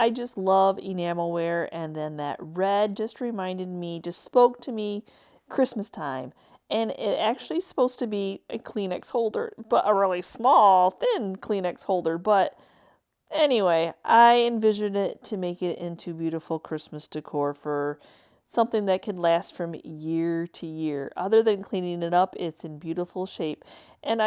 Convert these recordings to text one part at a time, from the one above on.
I just love enamelware, and then that red just reminded me, just spoke to me Christmas time. And it actually is supposed to be a Kleenex holder, but a really small, thin Kleenex holder. But anyway, I envisioned it to make it into beautiful Christmas decor for something that could last from year to year. Other than cleaning it up, it's in beautiful shape. And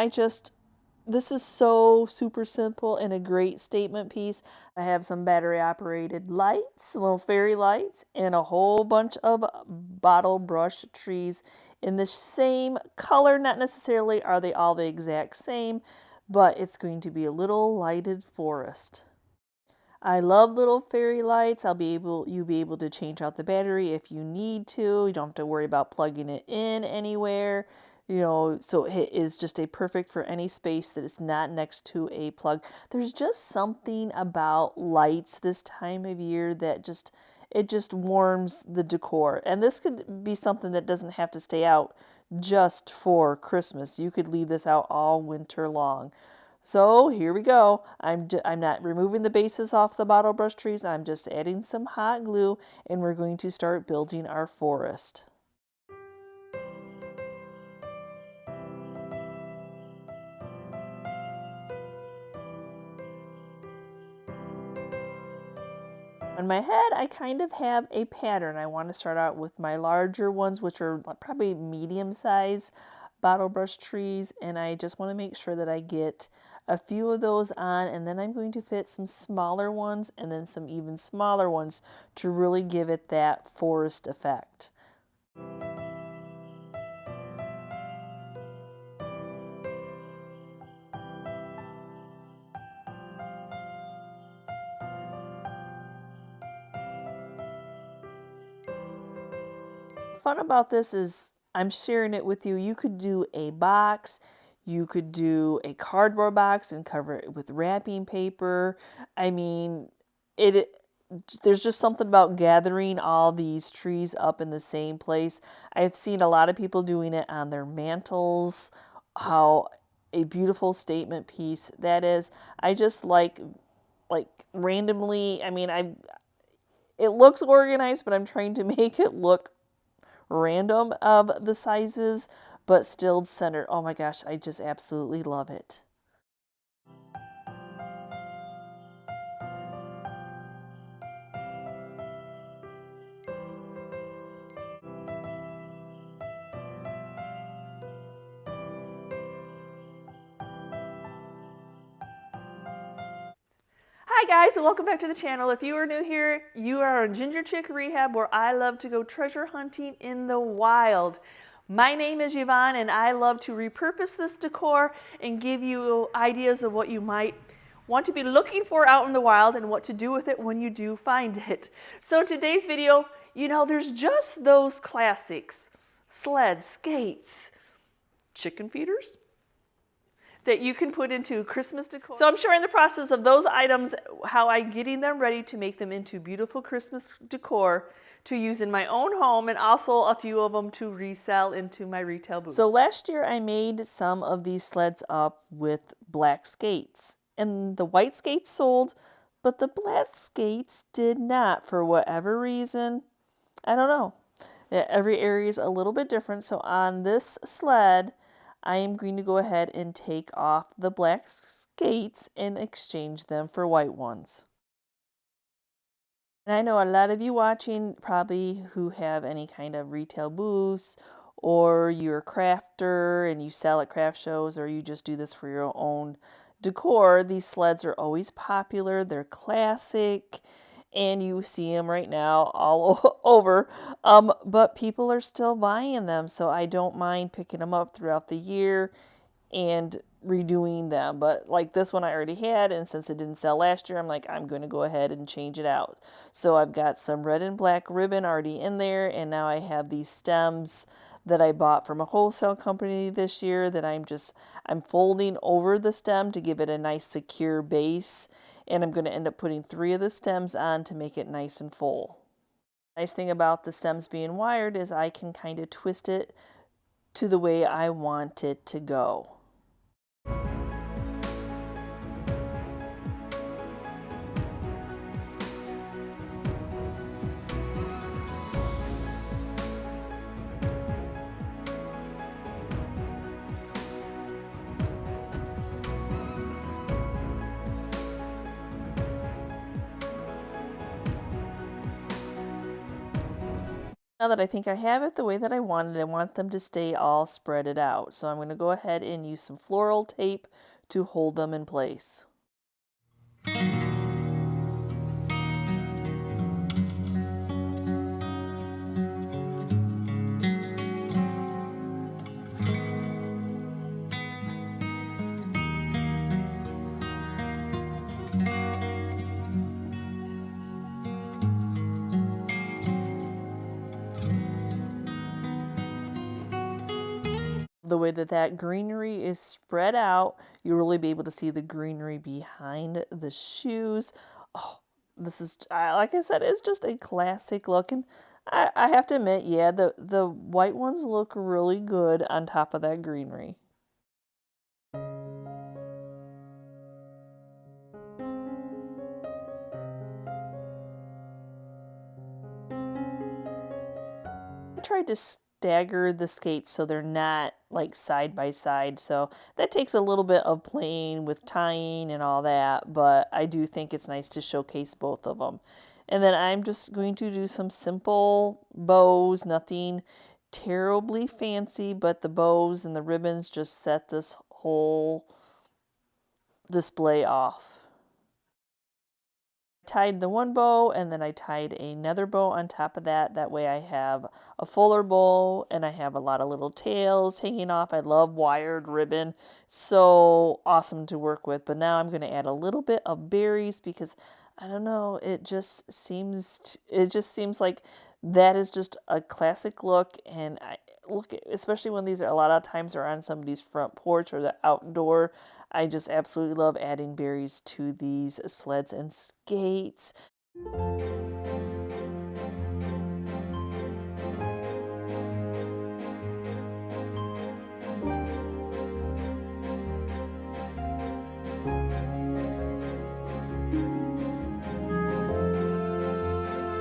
this is so super simple and a great statement piece. I have some battery operated lights, little fairy lights, and a whole bunch of bottle brush trees in the same color. Not necessarily are they all the exact same, but it's going to be a little lighted forest. I love little fairy lights. You'll be able to change out the battery if you need to. You don't have to worry about plugging it in anywhere. So it is just a perfect for any space that is not next to a plug. There's just something about lights this time of year that it just warms the decor. And this could be something that doesn't have to stay out just for Christmas. You could leave this out all winter long. So here we go. I'm not removing the bases off the bottle brush trees. I'm just adding some hot glue, and we're going to start building our forest. On my head, I kind of have a pattern. I want to start out with my larger ones, which are probably medium size bottle brush trees, and I just want to make sure that I get a few of those on, and then I'm going to fit some smaller ones and then some even smaller ones to really give it that forest effect. Fun about this is I'm sharing it with you. You could do a box, you could do a cardboard box and cover it with wrapping paper. I mean, it there's just something about gathering all these trees up in the same place. I've seen a lot of people doing it on their mantles. How a beautiful statement piece that is. I just like randomly, it looks organized, but I'm trying to make it look random of the sizes, but still centered. Oh my gosh, I just absolutely love it. Hi guys, and welcome back to the channel. If you are new here, you are on Ginger Chick Rehab, where I love to go treasure hunting in the wild. My name is Yvonne, and I love to repurpose this decor and give you ideas of what you might want to be looking for out in the wild and what to do with it when you do find it. So in today's video, there's just those classics: sleds, skates, chicken feeders that you can put into Christmas decor. So I'm showing the process of those items, how I'm getting them ready to make them into beautiful Christmas decor to use in my own home, and also a few of them to resell into my retail booth. So last year I made some of these sleds up with black skates, and the white skates sold, but the black skates did not, for whatever reason. I don't know. Every area is a little bit different. So on this sled, I am going to go ahead and take off the black skates and exchange them for white ones. And I know a lot of you watching probably who have any kind of retail booths, or you're a crafter and you sell at craft shows, or you just do this for your own decor. These sleds are always popular. They're classic, and you see them right now all over, but people are still buying them, so I don't mind picking them up throughout the year and redoing them. But like this one I already had, and since it didn't sell last year, I'm like, I'm going to go ahead and change it out. So I've got some red and black ribbon already in there, and now I have these stems that I bought from a wholesale company this year that I'm folding over the stem to give it a nice secure base, and I'm going to end up putting 3 of the stems on to make it nice and full. Nice thing about the stems being wired is I can kind of twist it to the way I want it to go. Now that I think I have it the way that I wanted, I want them to stay all spreaded out. So I'm going to go ahead and use some floral tape to hold them in place. The way that that greenery is spread out, you'll really be able to see the greenery behind the shoes. Oh, this is, like I said, it's just a classic look. And I have to admit, yeah, the white ones look really good on top of that greenery. I tried to stagger the skates so they're not like side by side. So that takes a little bit of playing with tying and all that, but I do think it's nice to showcase both of them. And then I'm just going to do some simple bows, nothing terribly fancy, but the bows and the ribbons just set this whole display off. Tied the one bow and then I tied another bow on top of that. That way I have a fuller bow and I have a lot of little tails hanging off. I love wired ribbon. So awesome to work with. But now I'm going to add a little bit of berries because I don't know, it just seems like that is just a classic look. And I look, especially when these are a lot of times are on somebody's front porch or the outdoor. I just absolutely love adding berries to these sleds and skates.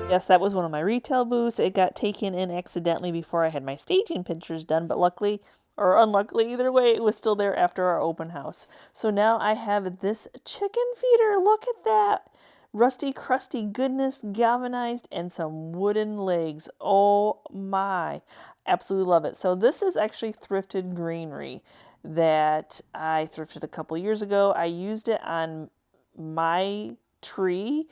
Yes, that was one of my retail booths. It got taken in accidentally before I had my staging pictures done, but luckily, or unluckily, either way, it was still there after our open house. So now I have this chicken feeder. Look at that. Rusty, crusty goodness, galvanized, and some wooden legs. Oh my. Absolutely love it. So this is actually thrifted greenery that I thrifted a couple years ago. I used it on my tree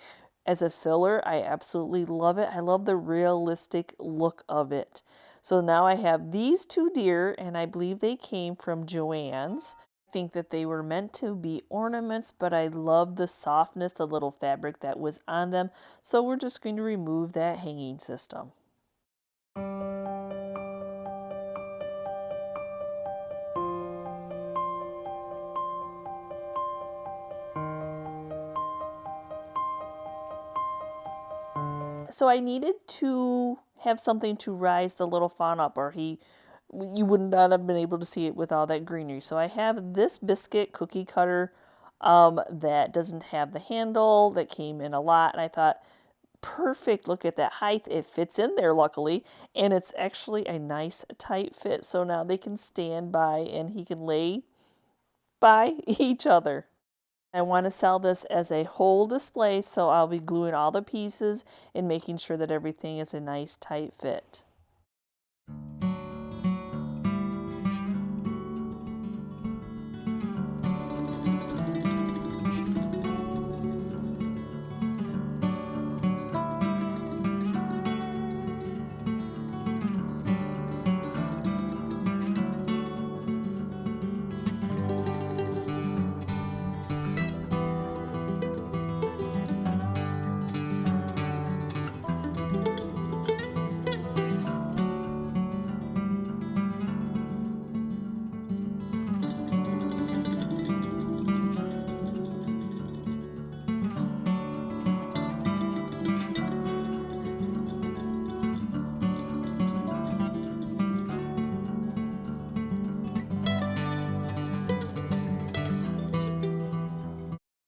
as a filler. I absolutely love it. I love the realistic look of it. So now I have these two deer, and I believe they came from Joann's. I think that they were meant to be ornaments, but I love the softness, the little fabric that was on them. So we're just going to remove that hanging system. So I needed to have something to rise the little fawn up, or you would not have been able to see it with all that greenery. So I have this biscuit cookie cutter that doesn't have the handle, that came in a lot, and I thought, perfect, look at that height. It fits in there, luckily, and it's actually a nice tight fit. So now they can stand by and he can lay by each other. I want to sell this as a whole display, so I'll be gluing all the pieces and making sure that everything is a nice tight fit.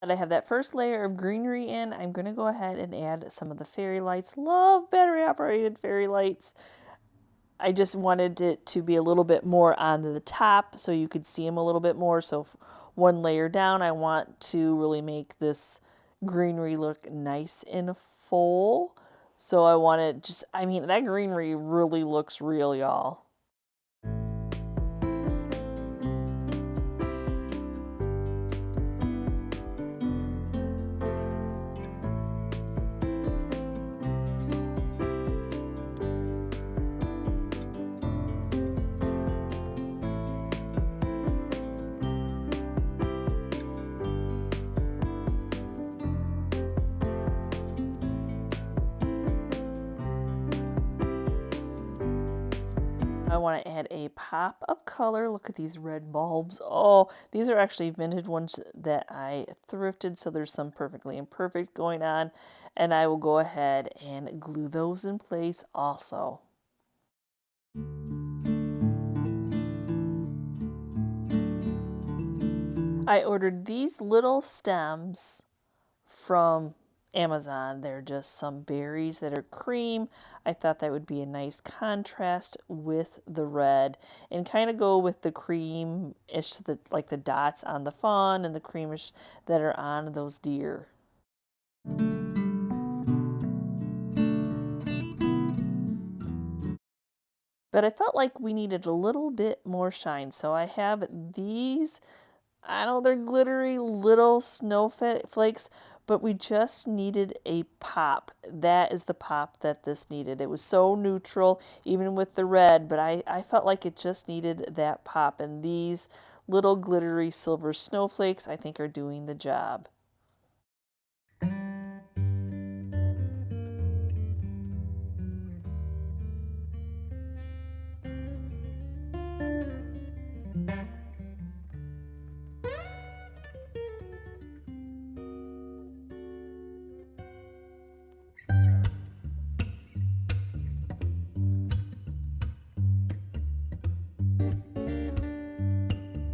That I have that first layer of greenery in, I'm going to go ahead and add some of the fairy lights. Love battery operated fairy lights. I just wanted it to be a little bit more on the top so you could see them a little bit more. So one layer down, I want to really make this greenery look nice and full. So I want to just, I mean, that greenery really looks real, y'all. I want to add a pop of color. Look at these red bulbs. Oh, these are actually vintage ones that I thrifted, so there's some perfectly imperfect going on. And I will go ahead and glue those in place also. I ordered these little stems from Amazon. They're just some berries that are cream. I thought that would be a nice contrast with the red and kind of go with the cream-ish, like the dots on the fawn and the creamish that are on those deer. But I felt like we needed a little bit more shine, so I have these, I know they're glittery little snowflakes, but we just needed a pop. That is the pop that this needed. It was so neutral, even with the red, but I felt like it just needed that pop. And these little glittery silver snowflakes, I think, are doing the job.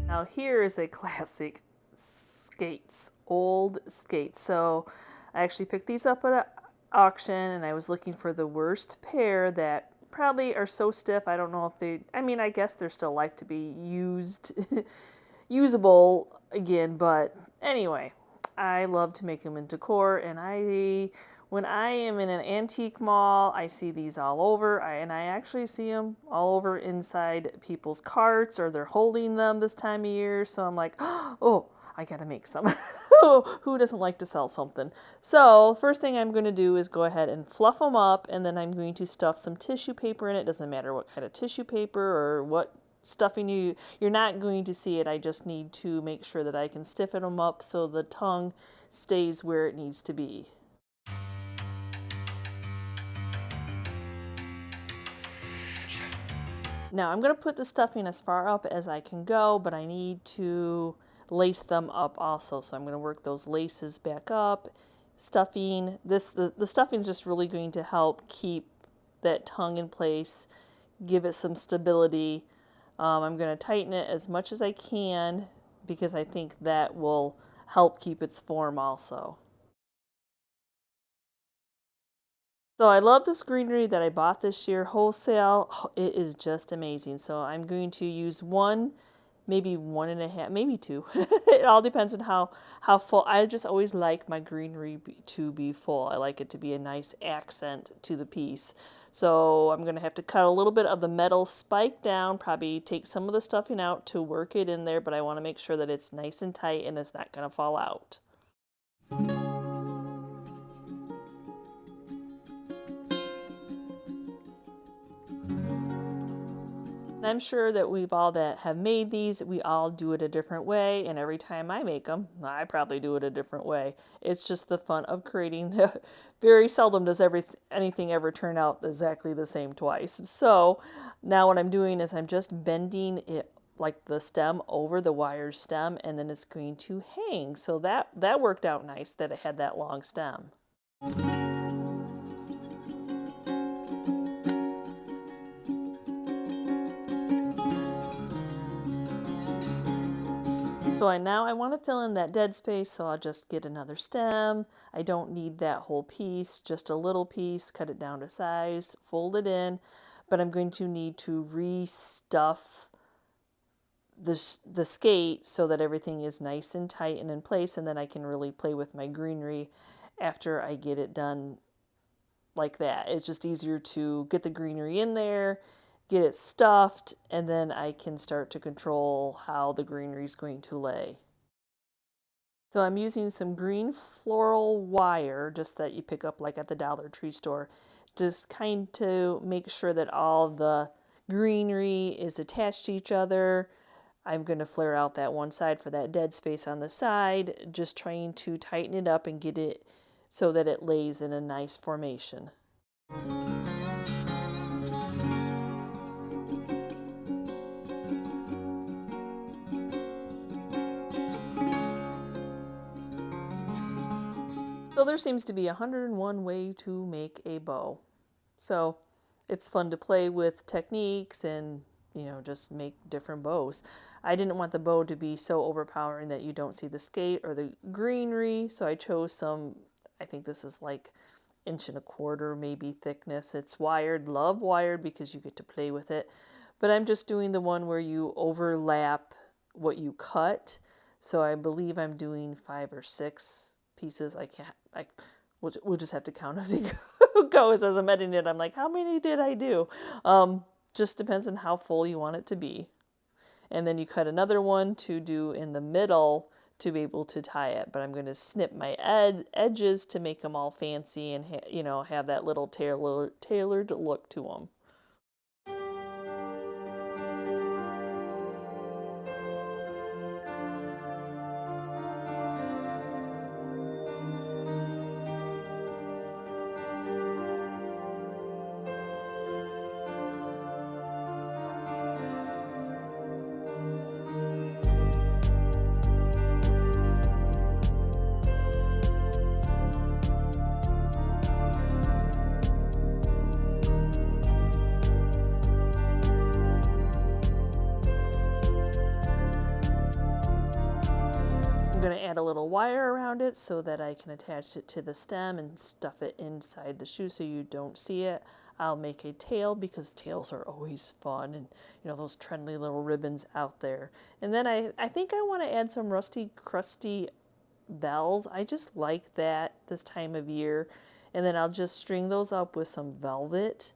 Now here is a classic skates, old skates. So I actually picked these up at an auction and I was looking for the worst pair that probably are so stiff. I don't know if they, I mean, I guess they're still life to be used, usable again, but anyway, I love to make them in decor, and when I am in an antique mall, I see these all over, and I actually see them all over inside people's carts, or they're holding them this time of year, so I'm like, oh, I gotta make some. Who doesn't like to sell something? So first thing I'm going to do is go ahead and fluff them up, and then I'm going to stuff some tissue paper in it. Doesn't matter what kind of tissue paper or what stuffing you're not going to see it. I just need to make sure that I can stiffen them up so the tongue stays where it needs to be. Now I'm going to put the stuffing as far up as I can go, but I need to lace them up also. So I'm going to work those laces back up. Stuffing, the stuffing is just really going to help keep that tongue in place, give it some stability. I'm going to tighten it as much as I can because I think that will help keep its form also. So I love this greenery that I bought this year wholesale. It is just amazing. So I'm going to use one, maybe one and a half, maybe two. It all depends on how full. I just always like my greenery to be full. I like it to be a nice accent to the piece. So I'm going to have to cut a little bit of the metal spike down, probably take some of the stuffing out to work it in there, but I want to make sure that it's nice and tight and it's not going to fall out. I'm sure that we've all that have made these, we all do it a different way, and every time I make them, I probably do it a different way. It's just the fun of creating. Very seldom does anything ever turn out exactly the same twice. So now what I'm doing is I'm just bending it like the stem over the wire stem, and then it's going to hang. So that worked out nice that it had that long stem. So now I want to fill in that dead space, so I'll just get another stem. I don't need that whole piece, just a little piece, cut it down to size, fold it in, but I'm going to need to restuff the skate so that everything is nice and tight and in place, and then I can really play with my greenery after I get it done like that. It's just easier to get the greenery in there, get it stuffed, and then I can start to control how the greenery is going to lay. So I'm using some green floral wire, just that you pick up like at the Dollar Tree store, just kind to make sure that all the greenery is attached to each other. I'm going to flare out that one side for that dead space on the side, just trying to tighten it up and get it so that it lays in a nice formation. So there seems to be 101 way to make a bow. So it's fun to play with techniques and, just make different bows. I didn't want the bow to be so overpowering that you don't see the skate or the greenery, so I chose some, I think this is like 1.25 inch maybe thickness. It's wired, love wired because you get to play with it. But I'm just doing the one where you overlap what you cut. So I believe I'm doing 5 or 6 pieces. We'll just have to count as it goes. As I'm editing it, I'm like, how many did I do? Just depends on how full you want it to be. And then you cut another one to do in the middle to be able to tie it. But I'm going to snip my edges to make them all fancy and have that little tailored look to them. I'm going to add a little wire around it so that I can attach it to the stem and stuff it inside the shoe so you don't see it. I'll make a tail because tails are always fun, and those trendy little ribbons out there. And then I think I want to add some rusty crusty bells. I just like that this time of year. And then I'll just string those up with some velvet,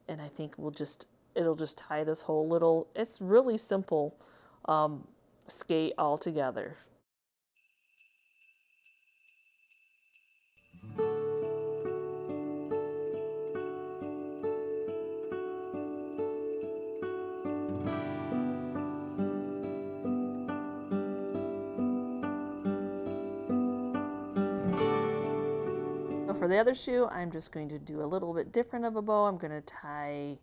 and I think it'll just tie this whole little, it's really simple skate all together. For the other shoe, I'm just going to do a little bit different of a bow. I'm going to tie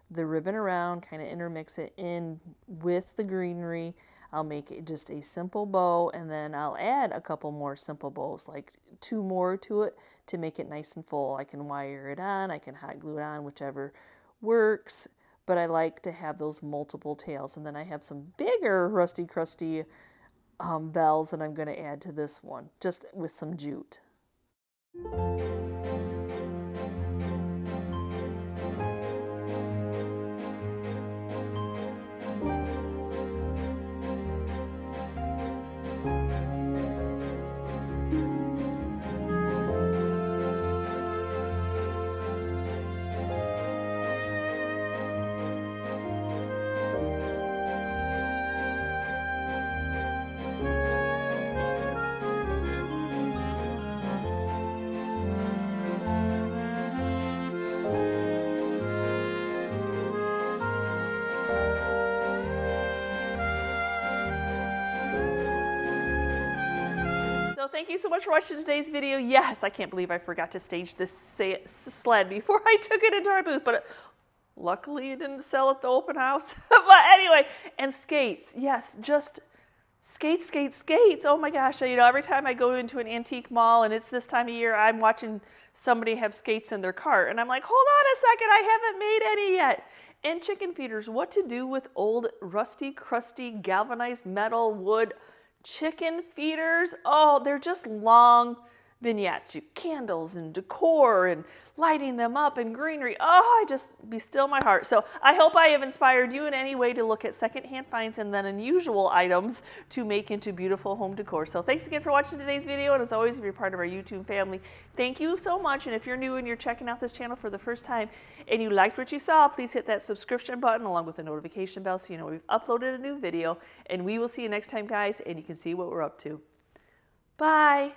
the ribbon around, kind of intermix it in with the greenery. I'll make it just a simple bow, and then I'll add a couple more simple bows, like 2 more to it to make it nice and full. I can wire it on, I can hot glue it on, whichever works, but I like to have those multiple tails. And then I have some bigger rusty crusty bells that I'm going to add to this one, just with some jute. So thank you so much for watching today's video. Yes, I can't believe I forgot to stage this sled before I took it into our booth, but luckily it didn't sell at the open house. But anyway, and skates. Yes, just skates, skates, skates. Oh my gosh, every time I go into an antique mall and it's this time of year, I'm watching somebody have skates in their cart, and I'm like, hold on a second, I haven't made any yet. And chicken feeders, what to do with old rusty, crusty, galvanized metal, wood chicken feeders. Oh, they're just long, vignettes, candles and decor and lighting them up and greenery. Oh, I just be still my heart. So I hope I have inspired you in any way to look at secondhand finds and then unusual items to make into beautiful home decor. So thanks again for watching today's video. And as always, if you're part of our YouTube family, thank you so much. And if you're new and you're checking out this channel for the first time and you liked what you saw, please hit that subscription button along with the notification bell so you know we've uploaded a new video. And we will see you next time, guys, and you can see what we're up to. Bye.